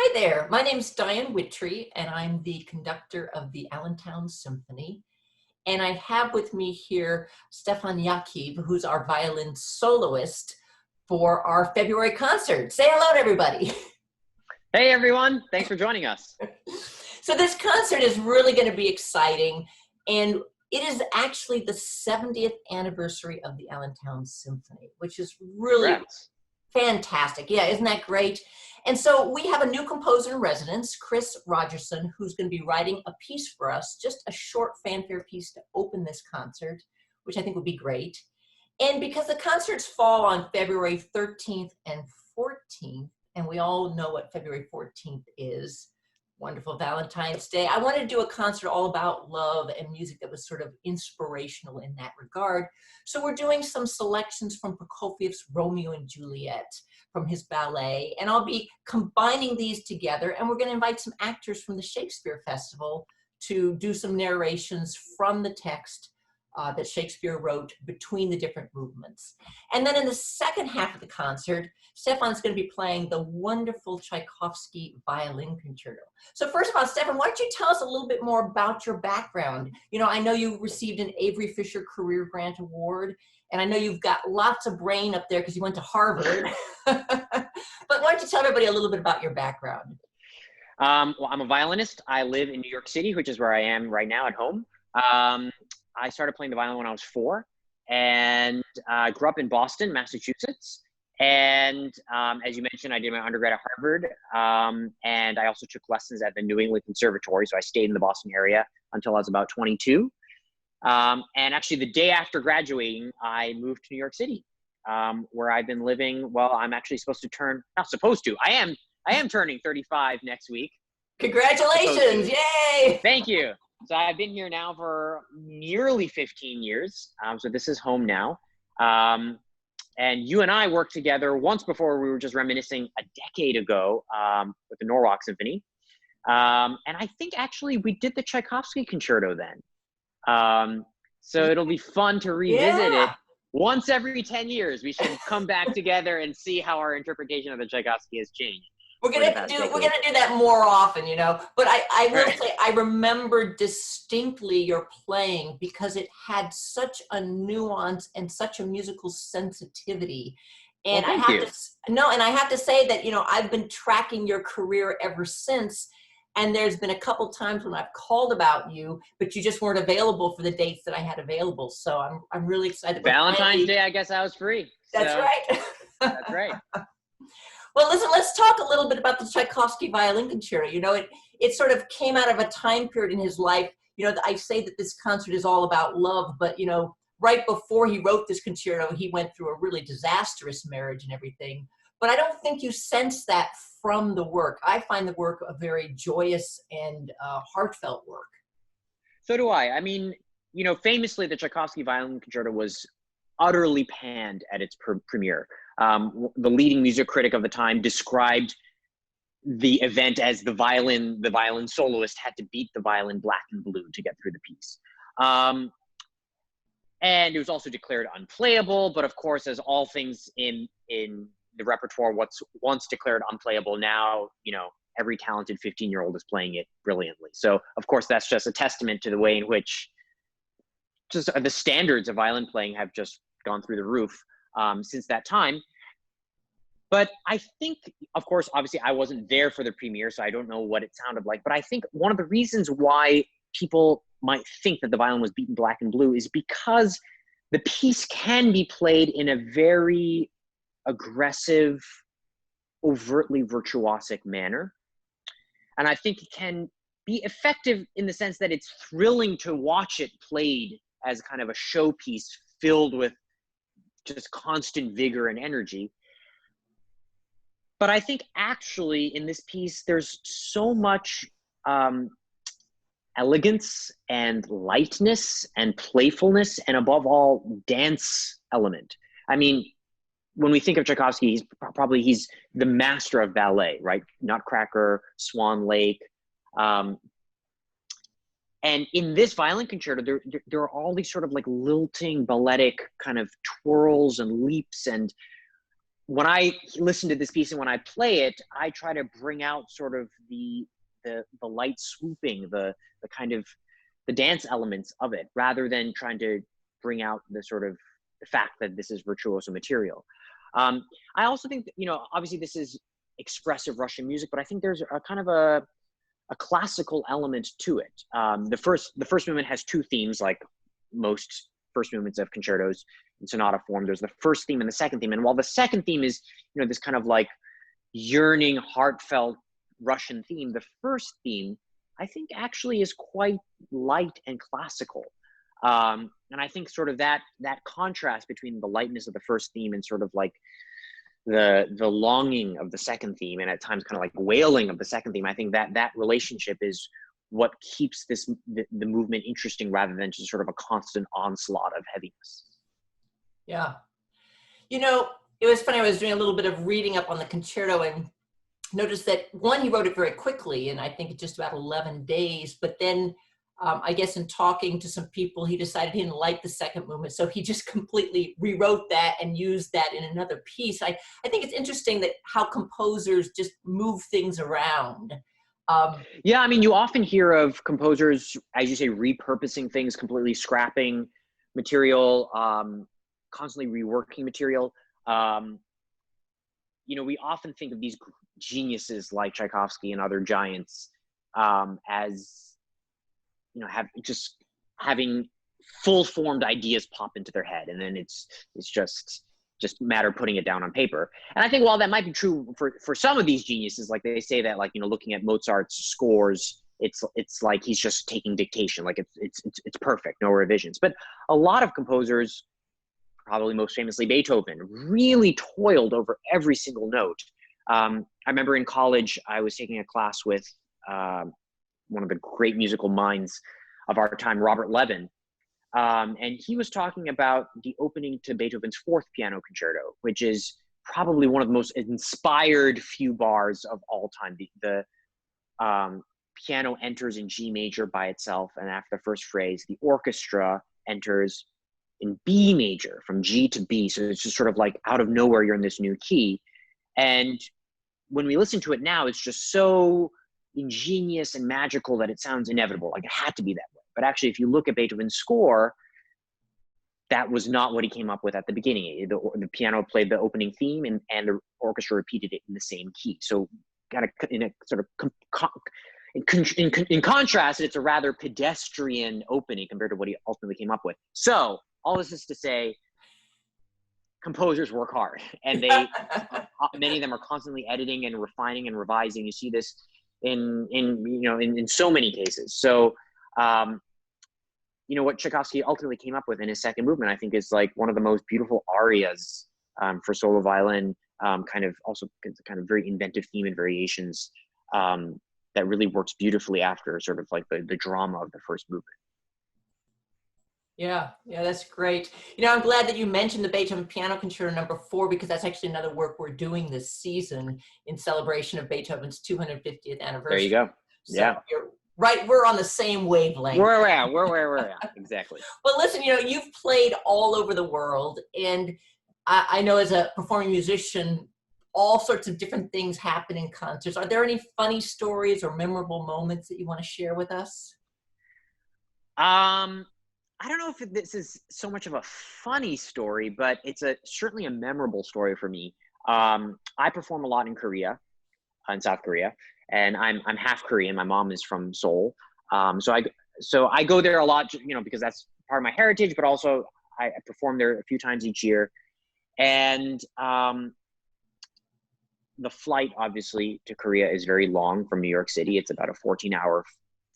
Hi there, my name's Diane Wittry, and I'm the conductor of the Allentown Symphony. And I have with me here Stefan Jackiw, who's our violin soloist for our February concert. Say hello to everybody. Hey everyone, thanks for joining us. So this concert is really going to be exciting, and it is actually the 70th anniversary of the Allentown Symphony, which is really fantastic. Yeah, isn't that great? And so we have a new composer in residence, Chris Rogerson, who's going to be writing a piece for us, just a short fanfare piece to open this concert, which I think would be great. And because the concerts fall on February 13th and 14th, and we all know what February 14th is, wonderful Valentine's Day, I wanted to do a concert all about love and music that was sort of inspirational in that regard. So we're doing some selections from Prokofiev's Romeo and Juliet, from his ballet, and I'll be combining these together, and we're going to invite some actors from the Shakespeare Festival to do some narrations from the text that Shakespeare wrote between the different movements. And then in the second half of the concert, Stefan's going to be playing the wonderful Tchaikovsky Violin Concerto. So first of all, Stefan, why don't you tell us a little bit more about your background? You know, I know you received an Avery Fisher Career Grant Award, and I know you've got lots of brain up there because you went to Harvard. But why don't you tell everybody a little bit about your background? Well, I'm a violinist. I live in New York City, which is where I am right now at home. I started playing the violin when I was 4, and grew up in Boston, Massachusetts. And as you mentioned, I did my undergrad at Harvard, and I also took lessons at the New England Conservatory. So I stayed in the Boston area until I was about 22. And actually the day after graduating, I moved to New York City, where I've been living. Well, I'm actually supposed to turn, not supposed to, I am turning 35 next week. Congratulations, yay! Thank you. So I've been here now for nearly 15 years. So this is home now. And you and I worked together once before. We were just reminiscing a decade ago with the Norwalk Symphony. And I think actually we did the Tchaikovsky Concerto then. So it'll be fun to revisit it. Once every 10 years, we should come back together and see how our interpretation of the Tchaikovsky has changed. We're gonna do that more often, you know. But I will say I remember distinctly your playing because it had such a nuance and such a musical sensitivity. And I have to say that, you know, I've been tracking your career ever since. And there's been a couple times when I've called about you, but you just weren't available for the dates that I had available. So I'm really excited. Valentine's Day, I guess I was free. That's right. That's right. Well, listen, let's talk a little bit about the Tchaikovsky Violin Concerto. You know, it sort of came out of a time period in his life. You know, I say that this concert is all about love, but, you know, right before he wrote this concerto, he went through a really disastrous marriage and everything. But I don't think you sense that from the work. I find the work a very joyous and heartfelt work. So do I. I mean, you know, famously, the Tchaikovsky Violin Concerto was utterly panned at its premiere. The leading music critic of the time described the event as the violin soloist had to beat the violin black and blue to get through the piece. And it was also declared unplayable, but of course, as all things in the repertoire, what's once declared unplayable now, you know, every talented 15-year-old is playing it brilliantly. So of course, that's just a testament to the way in which just the standards of violin playing have just gone through the roof since that time. But I think, of course, obviously I wasn't there for the premiere, so I don't know what it sounded like. But I think one of the reasons why people might think that the violin was beaten black and blue is because the piece can be played in a very aggressive, overtly virtuosic manner. And I think it can be effective in the sense that it's thrilling to watch it played as kind of a showpiece filled with just constant vigor and energy. But I think actually in this piece, there's so much elegance and lightness and playfulness, and above all, dance element. I mean, when we think of Tchaikovsky, he's the master of ballet, right? Nutcracker, Swan Lake. And in this violin concerto, there are all these sort of like lilting balletic kind of twirls and leaps, and when I listen to this piece and when I play it, I try to bring out sort of the light swooping, the kind of the dance elements of it, rather than trying to bring out the sort of the fact that this is virtuoso material. I also think that, you know, obviously this is expressive Russian music, but I think there's a kind of a classical element to it. The first movement has two themes, like most first movements of concertos in sonata form. There's the first theme and the second theme. And while the second theme is, you know, this kind of like yearning, heartfelt Russian theme, the first theme, I think actually is quite light and classical. And I think sort of that contrast between the lightness of the first theme and sort of like the longing of the second theme, and at times kind of like wailing of the second theme, I think that relationship is what keeps the movement interesting, rather than just sort of a constant onslaught of heaviness. Yeah. You know, it was funny, I was doing a little bit of reading up on the concerto and noticed that, one, he wrote it very quickly, and I think just about 11 days, but then I guess in talking to some people, he decided he didn't like the second movement, so he just completely rewrote that and used that in another piece. I think it's interesting that how composers just move things around. Yeah, I mean, you often hear of composers, as you say, repurposing things, completely scrapping material, constantly reworking material. You know, we often think of these geniuses like Tchaikovsky and other giants as, you know, having full formed ideas pop into their head, and then it's just matter of putting it down on paper. And I think while that might be true for some of these geniuses, like they say that, like, you know, looking at Mozart's scores, it's like he's just taking dictation, like it's perfect, no revisions. But a lot of composers, probably most famously Beethoven, really toiled over every single note. I remember in college, I was taking a class with one of the great musical minds of our time, Robert Levin. And he was talking about the opening to Beethoven's Fourth Piano Concerto, which is probably one of the most inspired few bars of all time. The piano enters in G major by itself, and after the first phrase, the orchestra enters in B major, from G to B. So it's just sort of like out of nowhere, you're in this new key. And when we listen to it now, it's just so ingenious and magical that it sounds inevitable, like it had to be that way. But actually, if you look at Beethoven's score, that was not what he came up with at the beginning. The piano played the opening theme, and the orchestra repeated it in the same key. So kind of in a sort of in contrast, it's a rather pedestrian opening compared to what he ultimately came up with. So all this is to say, composers work hard, and many of them are constantly editing and refining and revising. You see this in so many cases. So you know, what Tchaikovsky ultimately came up with in his second movement, I think, is like one of the most beautiful arias for solo violin, kind of very inventive theme and variations that really works beautifully after sort of like the drama of the first movement. Yeah, that's great. You know, I'm glad that you mentioned the Beethoven Piano Concerto No. 4, because that's actually another work we're doing this season in celebration of Beethoven's 250th anniversary. There you go. Yeah. So you're right, we're on the same wavelength. We're at. Exactly. Well, listen, you know, you've played all over the world, and I know as a performing musician, all sorts of different things happen in concerts. Are there any funny stories or memorable moments that you want to share with us? I don't know if this is so much of a funny story, but it's certainly a memorable story for me. I perform a lot in Korea, in South Korea, and I'm half Korean. My mom is from Seoul, so I go there a lot, you know, because that's part of my heritage. But also, I perform there a few times each year, and the flight, obviously, to Korea is very long from New York City. It's about a 14-hour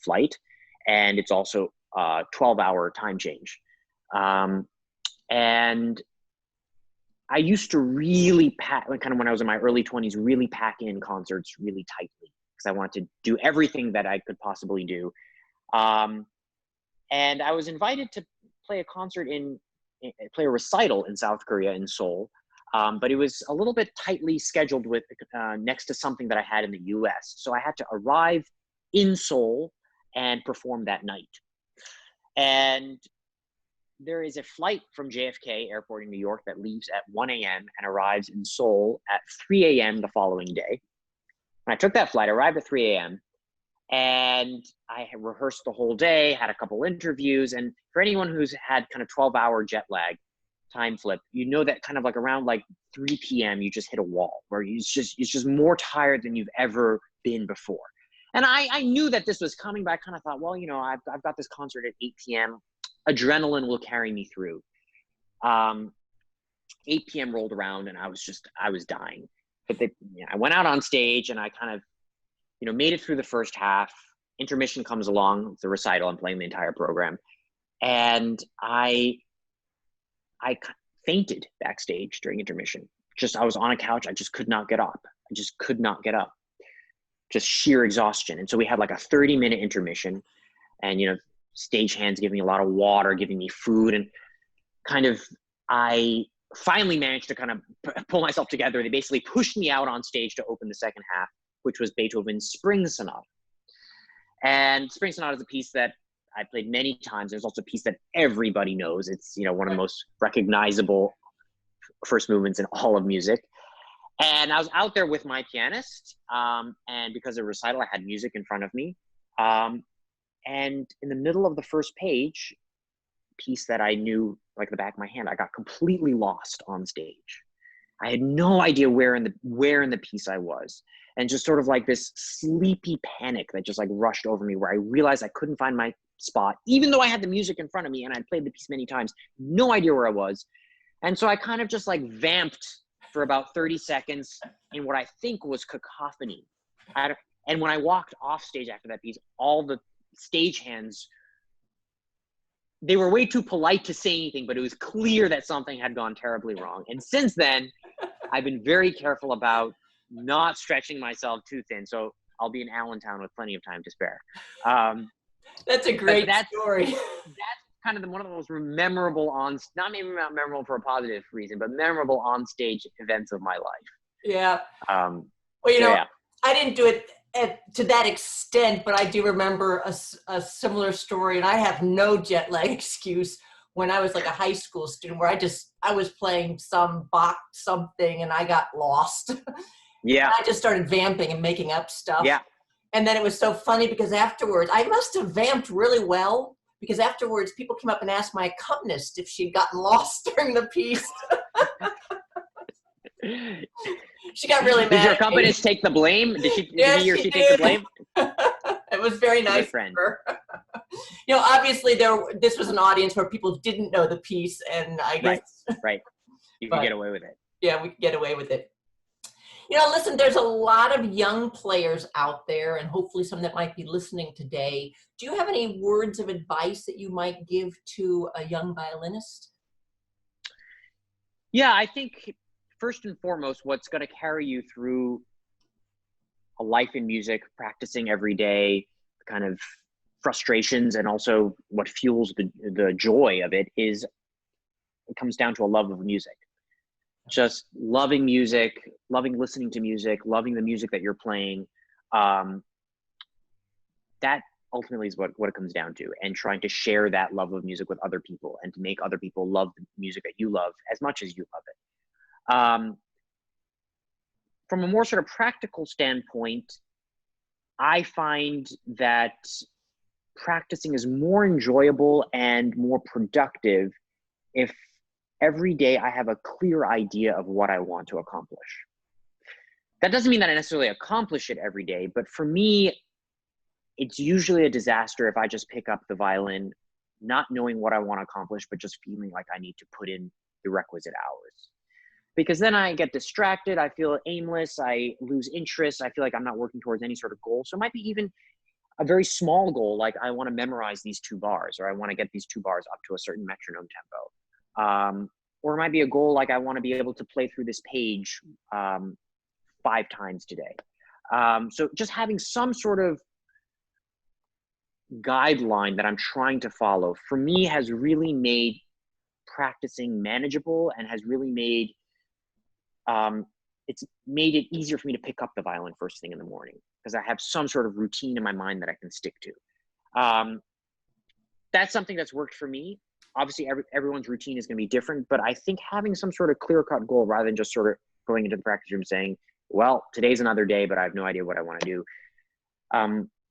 flight, and it's also 12-hour time change. And I used to really pack, like kind of when I was in my early 20s, really pack in concerts really tightly, because I wanted to do everything that I could possibly do. And I was invited to play a recital in South Korea, in Seoul. But it was a little bit tightly scheduled with next to something that I had in the US. So I had to arrive in Seoul and perform that night. And there is a flight from JFK Airport in New York that leaves at 1 a.m. and arrives in Seoul at 3 a.m. the following day. And I took that flight, arrived at 3 a.m., and I had rehearsed the whole day, had a couple interviews. And for anyone who's had kind of 12-hour jet lag, time flip, you know that kind of like around like 3 p.m. you just hit a wall where it's just more tired than you've ever been before. And I knew that this was coming, but I kind of thought, well, you know, I've got this concert at 8 p.m. Adrenaline will carry me through. 8 p.m. rolled around and I was dying. But I went out on stage and I kind of, you know, made it through the first half. Intermission comes along, it's a recital, I'm playing the entire program. And I fainted backstage during intermission. I was on a couch, I just could not get up. I just could not get up. Just sheer exhaustion. And so we had like a 30-minute intermission, and, you know, stagehands giving me a lot of water, giving me food, and kind of, I finally managed to kind of pull myself together. They basically pushed me out on stage to open the second half, which was Beethoven's Spring Sonata. And Spring Sonata is a piece that I played many times. There's also a piece that everybody knows. It's, you know, one of the most recognizable first movements in all of music. And I was out there with my pianist, and because of recital, I had music in front of me. And in the middle of the first page, piece that I knew like the back of my hand, I got completely lost on stage. I had no idea where in the piece I was. And just sort of like this sleepy panic that just like rushed over me, where I realized I couldn't find my spot, even though I had the music in front of me and I'd played the piece many times, no idea where I was. And so I kind of just like vamped for about 30 seconds in what I think was cacophony. And when I walked off stage after that piece, all the stagehands, they were way too polite to say anything, but it was clear that something had gone terribly wrong. And since then, I've been very careful about not stretching myself too thin. So I'll be in Allentown with plenty of time to spare. That's a great story. That's kind of one of the most memorable not maybe not memorable for a positive reason, but memorable on stage events of my life. Yeah. Well, you know, yeah. I didn't do it to that extent, but I do remember a similar story, and I have no jet lag excuse. When I was like a high school student, where I was playing some Bach something and I got lost. Yeah. And I just started vamping and making up stuff. Yeah. And then it was so funny because afterwards, I must have vamped really well, because afterwards people came up and asked my accompanist if she'd gotten lost during the piece. She got really mad. Did your accompanist take the blame? Did he or she take the blame? It was very nice of her. You know, obviously this was an audience where people didn't know the piece, and I guess right. You could get away with it. Yeah, we could get away with it. You know, listen, there's a lot of young players out there, and hopefully some that might be listening today. Do you have any words of advice that you might give to a young violinist? Yeah, I think first and foremost, what's going to carry you through a life in music, practicing every day, kind of frustrations, and also what fuels the joy of it, it comes down to a love of music. Just loving music, loving listening to music, loving the music that you're playing. That ultimately is what it comes down to, and trying to share that love of music with other people, and to make other people love the music that you love as much as you love it. From a more sort of practical standpoint, I find that practicing is more enjoyable and more productive if every day I have a clear idea of what I want to accomplish. That doesn't mean that I necessarily accomplish it every day, but for me, it's usually a disaster if I just pick up the violin, not knowing what I want to accomplish, but just feeling like I need to put in the requisite hours. Because then I get distracted, I feel aimless, I lose interest, I feel like I'm not working towards any sort of goal. So it might be even a very small goal, like I want to memorize these 2 bars, or I want to get these 2 bars up to a certain metronome tempo. Or it might be a goal like I want to be able to play through this page 5 times today. So just having some sort of guideline that I'm trying to follow, for me, has really made practicing manageable, and has really made it's made it easier for me to pick up the violin first thing in the morning, because I have some sort of routine in my mind that I can stick to. That's something that's worked for me. obviously everyone's routine is going to be different, but I think having some sort of clear-cut goal rather than just sort of going into the practice room saying, well, today's another day, but I have no idea what I want to do.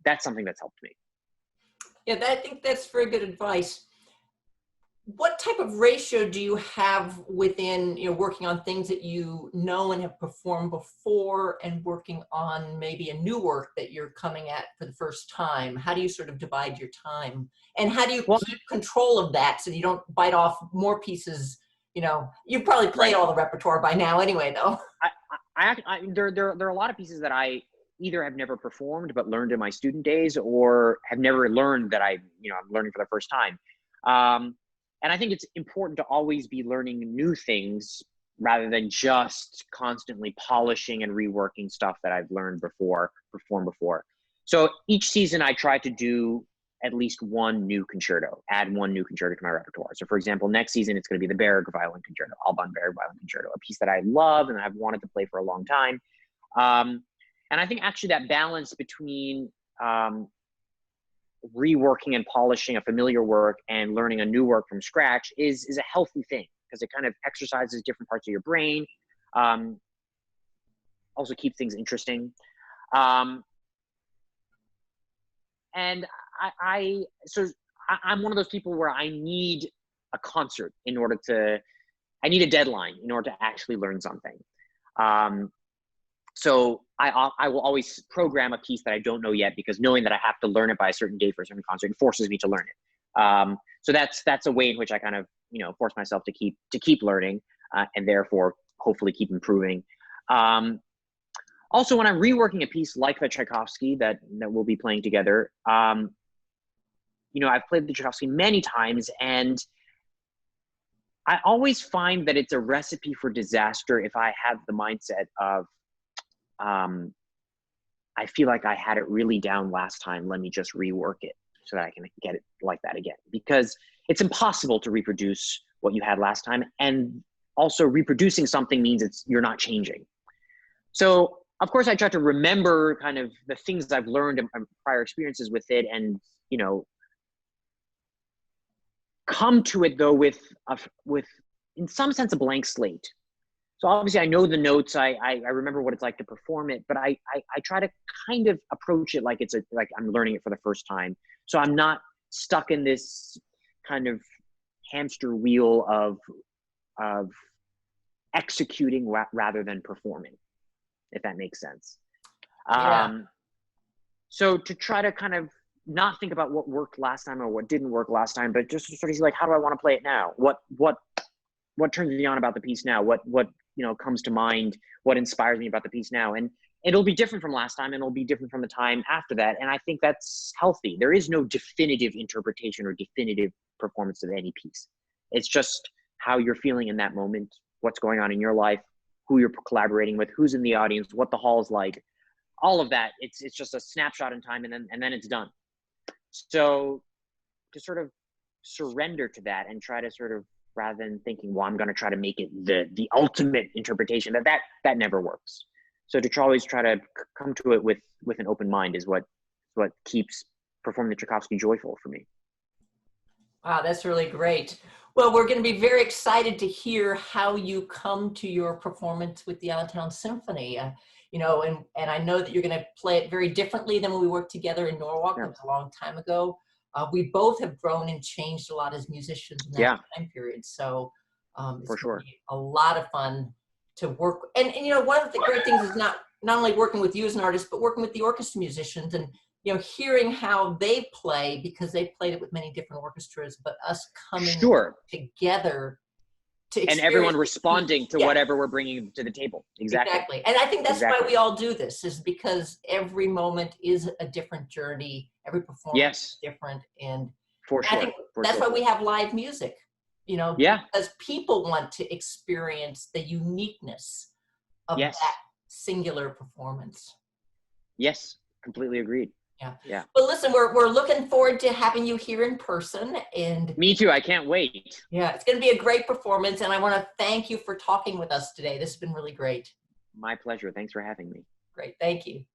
That's something that's helped me. Yeah, I think that's very good advice. What type of ratio do you have within, working on things that you know and have performed before and working on maybe a new work that you're coming at for the first time? How do you sort of divide your time? And how do you keep control of that so you don't bite off more pieces? You've probably played all the repertoire by now anyway, though. There are a lot of pieces that I either have never performed but learned in my student days, or have never learned that I'm learning for the first time. And I think it's important to always be learning new things rather than just constantly polishing and reworking stuff that I've learned before, performed before. So each season I try to do at least one new concerto, add one new concerto to my repertoire. So for example, next season, it's going to be the Berg Violin Concerto, Alban Berg Violin Concerto, a piece that I love and I've wanted to play for a long time. And I think actually that balance between reworking and polishing a familiar work and learning a new work from scratch is a healthy thing, because it kind of exercises different parts of your brain, also keeps things interesting. And I'm one of those people where I need a concert I need a deadline in order to actually learn something. So I will always program a piece that I don't know yet, because knowing that I have to learn it by a certain day for a certain concert forces me to learn it. So that's a way in which I kind of, force myself to keep learning, and therefore hopefully keep improving. Also, when I'm reworking a piece like the Tchaikovsky that we'll be playing together, I've played the Tchaikovsky many times, and I always find that it's a recipe for disaster if I have the mindset of, I feel like I had it really down last time, let me just rework it so that I can get it like that again. Because it's impossible to reproduce what you had last time. And also reproducing something means you're not changing. So of course I try to remember kind of the things I've learned in prior experiences with it, and, come to it though with in some sense a blank slate. So obviously I know the notes, I remember what it's like to perform it, but I try to kind of approach it like like I'm learning it for the first time. So I'm not stuck in this kind of hamster wheel of executing rather than performing, if that makes sense. Yeah. So to try to kind of not think about what worked last time or what didn't work last time, but just sort of see, like, how do I want to play it now? What turns me on about the piece now? What comes to mind? What inspires me about the piece now? And it'll be different from last time, and it'll be different from the time after that. And I think that's healthy. There is no definitive interpretation or definitive performance of any piece. It's just how you're feeling in that moment, what's going on in your life, who you're collaborating with, who's in the audience, what the hall's like, all of that. It's just a snapshot in time, and then it's done. So to sort of surrender to that and try to sort of, rather than thinking, well, I'm going to try to make it the ultimate interpretation, that never works. So to always try to come to it with an open mind is what keeps performing the Tchaikovsky joyful for me. Wow, that's really great. Well, we're going to be very excited to hear how you come to your performance with the Allentown Symphony. And I know that you're going to play it very differently than when we worked together in Norwalk. Yeah. That was a long time ago. We both have grown and changed a lot as musicians in that time period. So it's for sure a lot of fun to work. And one of the great things is not only working with you as an artist, but working with the orchestra musicians and, hearing how they play, because they played it with many different orchestras, but us coming together to and everyone responding to whatever we're bringing to the table. Exactly. And I think that's why we all do this, is because every moment is a different journey. Every performance is different. And I think that's why we have live music, because people want to experience the uniqueness of that singular performance. Yes, completely agreed. Yeah. Well, listen, we're looking forward to having you here in person, and me too. I can't wait. Yeah, it's going to be a great performance, and I want to thank you for talking with us today. This has been really great. My pleasure. Thanks for having me. Great. Thank you.